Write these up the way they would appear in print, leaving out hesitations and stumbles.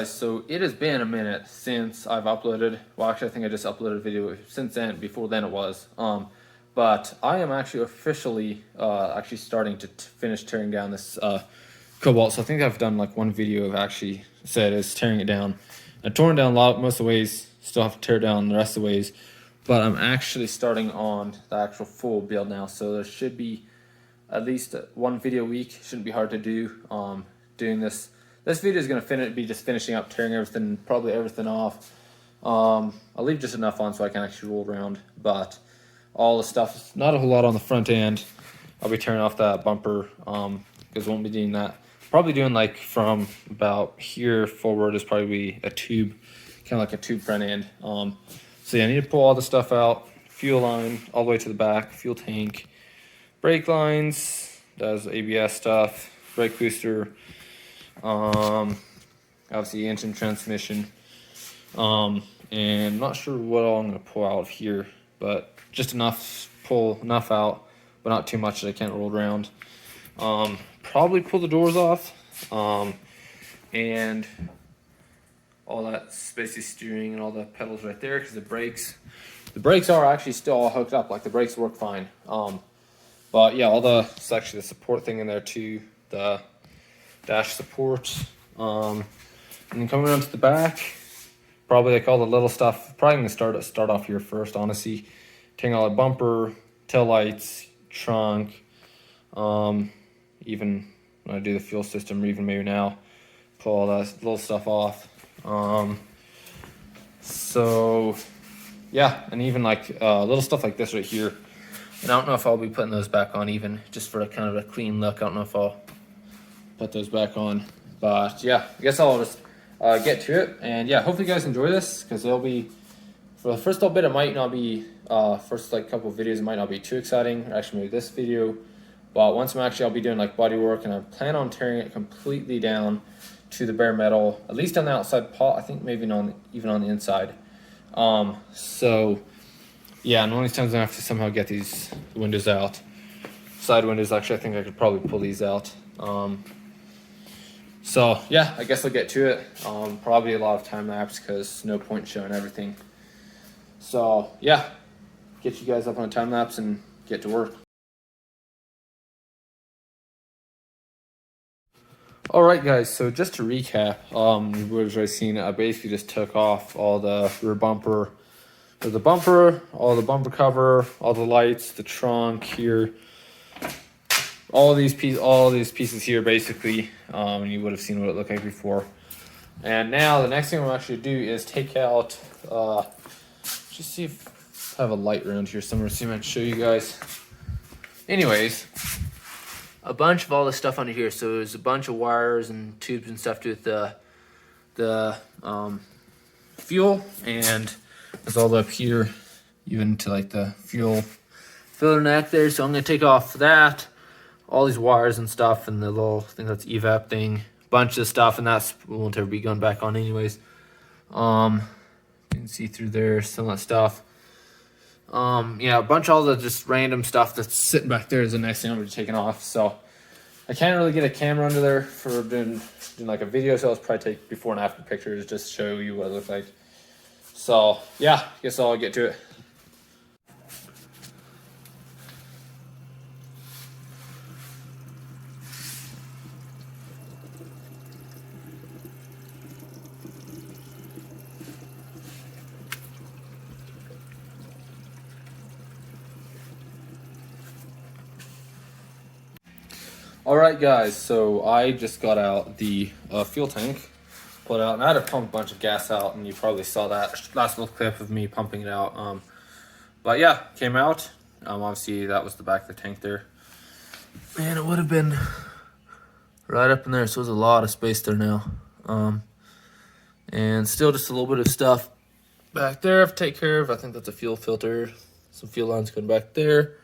guys, so it has been a minute since I've uploaded. Well, actually, I think I just uploaded a video since then. Before then, it was. But I am actually officially actually starting to finish tearing down this Cobalt. So I think I've done like one video of actually said is tearing it down. I've torn down a lot, most of the ways. Still have to tear down the rest of the ways. But I'm actually starting on the actual full build now. So there should be at least one video a week. Shouldn't be hard to do. Doing this. This video is going to be just finishing up, tearing everything, probably everything off. I'll leave just enough on so I can actually roll around. But all the stuff, not a whole lot on the front end. I'll be tearing off that bumper because I won't be doing that. Probably doing like from about here forward is probably a tube, kind of like a tube front end. So yeah, I need to pull all the stuff out. Fuel line all the way to the back, fuel tank, brake lines, does ABS stuff, brake booster. Obviously engine, transmission, and I'm not sure what all I'm going to pull out of here, but just pull enough out, but not too much that I can't roll around. Probably pull the doors off, and all that basically steering and all the pedals right there, because the brakes are actually still all hooked up, like the brakes work fine. But yeah, it's actually the support thing in there too, the dash support, and then coming around to the back, probably like all the little stuff. Probably gonna start off here first, honestly. Taking all the bumper, tail lights, trunk, even when I do the fuel system, or even maybe now, pull all that little stuff off. So yeah, and even like little stuff like this right here. And I don't know if I'll be putting those back on, even just for a kind of a clean look. I don't know if I'll put those back on, but yeah, I guess I'll just get to it. And yeah, hopefully you guys enjoy this, because it'll be, for the first little bit, it might not be first like couple of videos, it might not be too exciting, actually maybe this video, but once I'll be doing like body work, and I plan on tearing it completely down to the bare metal, at least on the outside pot. I think maybe even on the inside. So yeah, and one of these times I have to somehow get these windows out, side windows. Actually, I think I could probably pull these out. So yeah, I guess I'll get to it. Probably a lot of time lapse, because no point showing everything. So yeah, get you guys up on a time lapse and get to work. All right, guys. So just to recap, you would have already seen it. I basically just took off all the rear bumper, all the bumper cover, all the lights, the trunk here. All these pieces here, basically, and you would have seen what it looked like before. And now the next thing I'm actually do is take out, just see if I have a light around here somewhere, see if I can show you guys. Anyways, a bunch of all this stuff under here. So there's a bunch of wires and tubes and stuff to with the fuel, and there's all up here, even to like the fuel filler neck there. So I'm gonna take off that, all these wires and stuff, and the little thing that's evap thing, bunch of stuff, and that's won't ever be going back on anyways. You can see through there some of that stuff. Yeah, a bunch of all the just random stuff that's sitting back there is the next thing I'm gonna be taking off. So I can't really get a camera under there for doing like a video, so I'll probably take before and after pictures just to show you what it looks like. So yeah, I guess I'll get to it. All right, guys, so I just got out the fuel tank, pulled out, and I had to pump a bunch of gas out, and you probably saw that last little clip of me pumping it out. But yeah, came out. Obviously, that was the back of the tank there. Man, it would have been right up in there, so there's a lot of space there now. And still just a little bit of stuff back there I have to take care of. I think that's a fuel filter, some fuel lines going back there.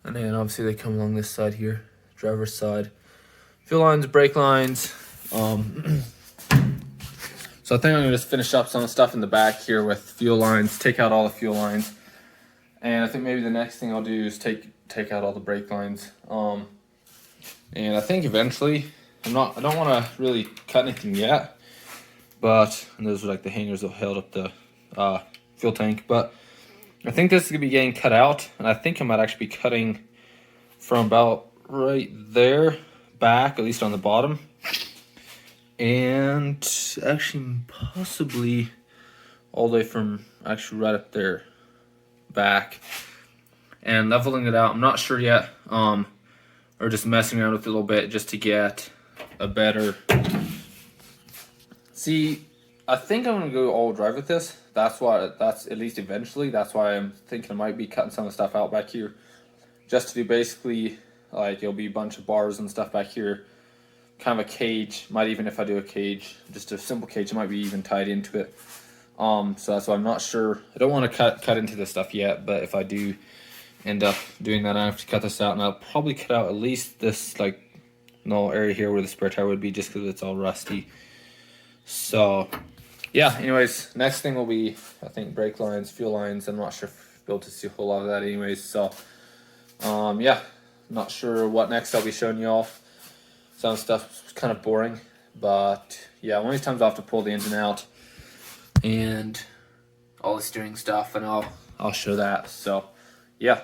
And then obviously they come along this side here, driver's side. Fuel lines, brake lines. So I think I'm gonna just finish up some stuff in the back here with fuel lines, take out all the fuel lines. And I think maybe the next thing I'll do is take out all the brake lines. And I think eventually, I don't wanna really cut anything yet, and those are like the hangers that held up the fuel tank. But I think this is gonna be getting cut out, and I think I might actually be cutting from about right there back, at least on the bottom, and actually possibly all the way from actually right up there back, and leveling it out. I'm not sure yet, or just messing around with it a little bit just to get a better. See, I think I'm gonna go all drive with this. That's at least eventually. That's why I'm thinking I might be cutting some of the stuff out back here, just to do basically like it'll be a bunch of bars and stuff back here, kind of a cage. Might even, if I do a cage, just a simple cage, it might be even tied into it. So that's why I'm not sure. I don't want to cut into this stuff yet, but if I do end up doing that, I have to cut this out, and I'll probably cut out at least this like little area here where the spare tire would be, just because it's all rusty. So yeah, anyways, next thing will be, I think, brake lines, fuel lines. I'm not sure if I'll be able to see a whole lot of that anyways. So yeah, not sure what next I'll be showing you all. Some stuff's kind of boring, but yeah, one of these times I'll have to pull the engine out and all the steering stuff, and I'll show that. So yeah.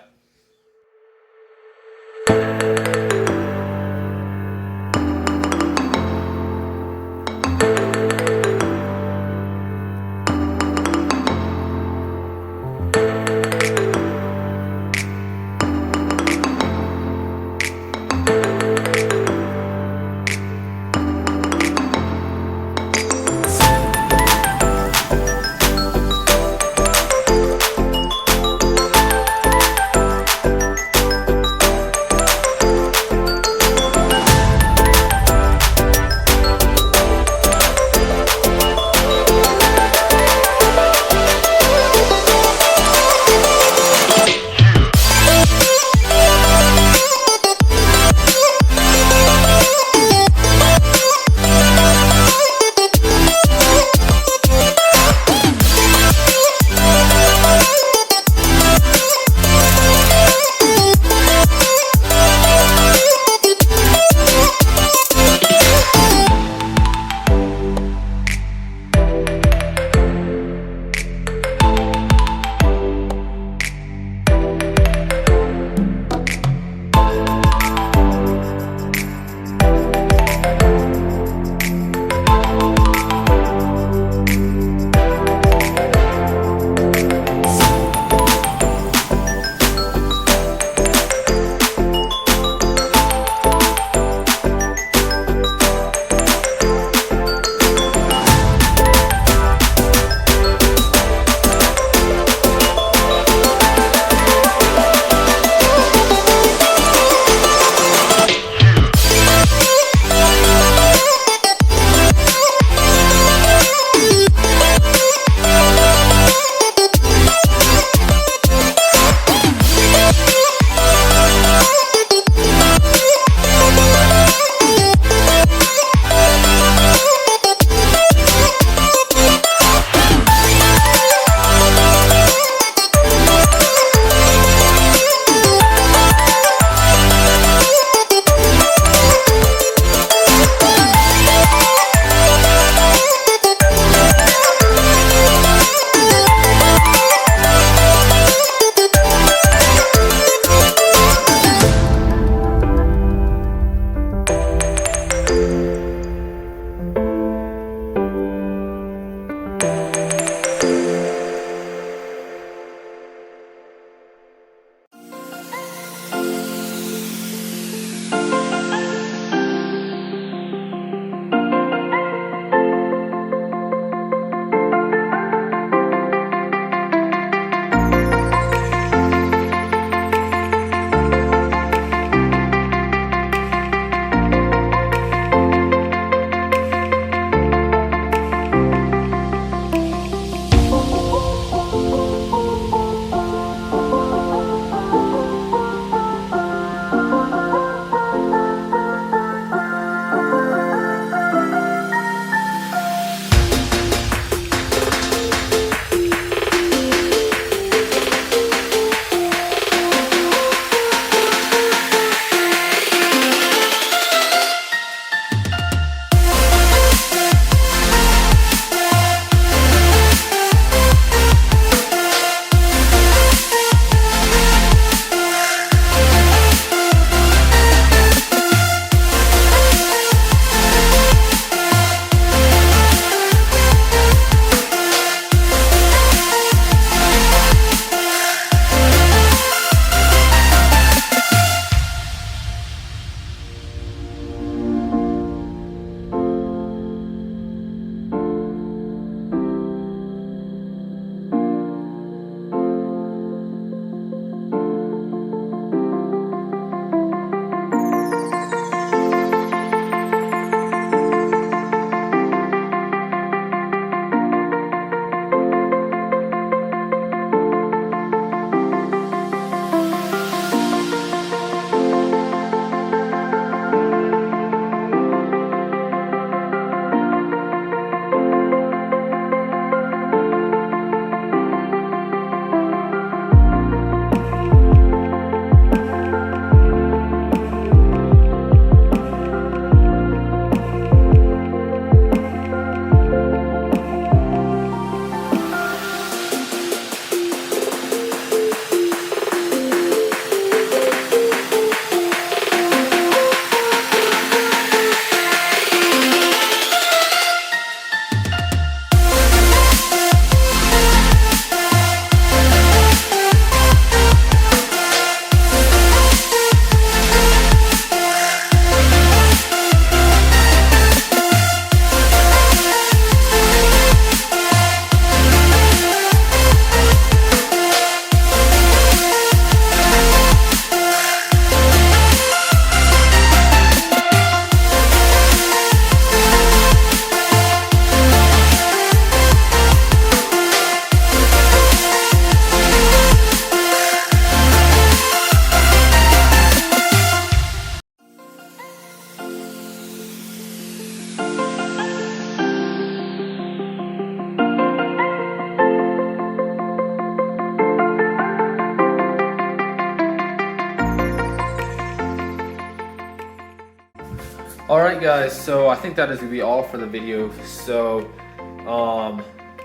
All right, guys. So I think that is gonna be all for the video. So,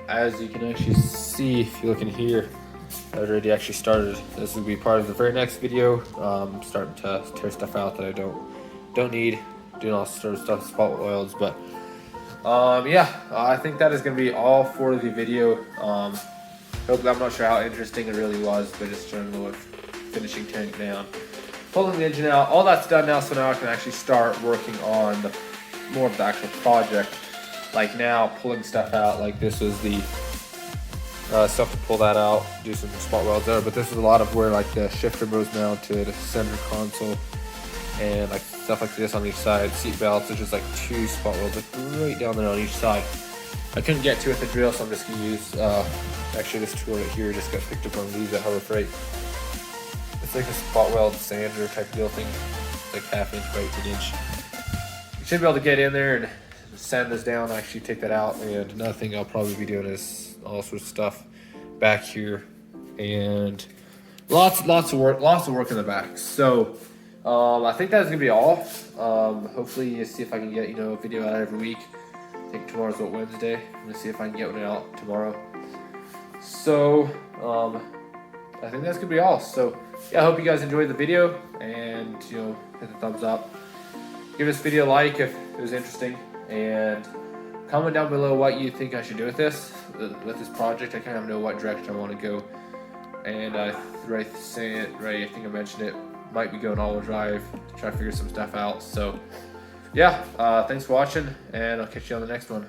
as you can actually see, if you look in here, I already actually started. This will be part of the very next video. Starting to tear stuff out that I don't need. Doing all sort of stuff, spot oils, but yeah, I think that is gonna be all for the video. Hope, I'm not sure how interesting it really was, but just showing the finishing tank down, pulling the engine out. All that's done now, so now I can actually start working on more of the actual project. Like now, pulling stuff out. Like this was the stuff to pull that out, do some spot welds there. But this is a lot of where like the shifter was mounted, center console, and like stuff like this on each side. Seat belts. There's just like 2 spot welds like right down there on each side. I couldn't get to it with the drill, so I'm just gonna use actually this tool right here. Just got picked up on these at Harbor Freight. It's like a spot weld sander type deal thing. It's like 1/2 inch by 1/8 inch. You should be able to get in there and sand this down, actually take that out. And another thing I'll probably be doing is all sorts of stuff back here, and lots of work in the back. So I think that's gonna be all. Hopefully you see if I can get a video out every week. I think tomorrow's Wednesday. I'm gonna see if I can get one out tomorrow. So I think that's gonna be all. So yeah, I hope you guys enjoyed the video, and hit the thumbs up. Give this video a like if it was interesting, and comment down below what you think I should do with this project. I kind of know what direction I want to go, and I think I mentioned it, might be going all-wheel drive to try to figure some stuff out. So yeah, thanks for watching, and I'll catch you on the next one.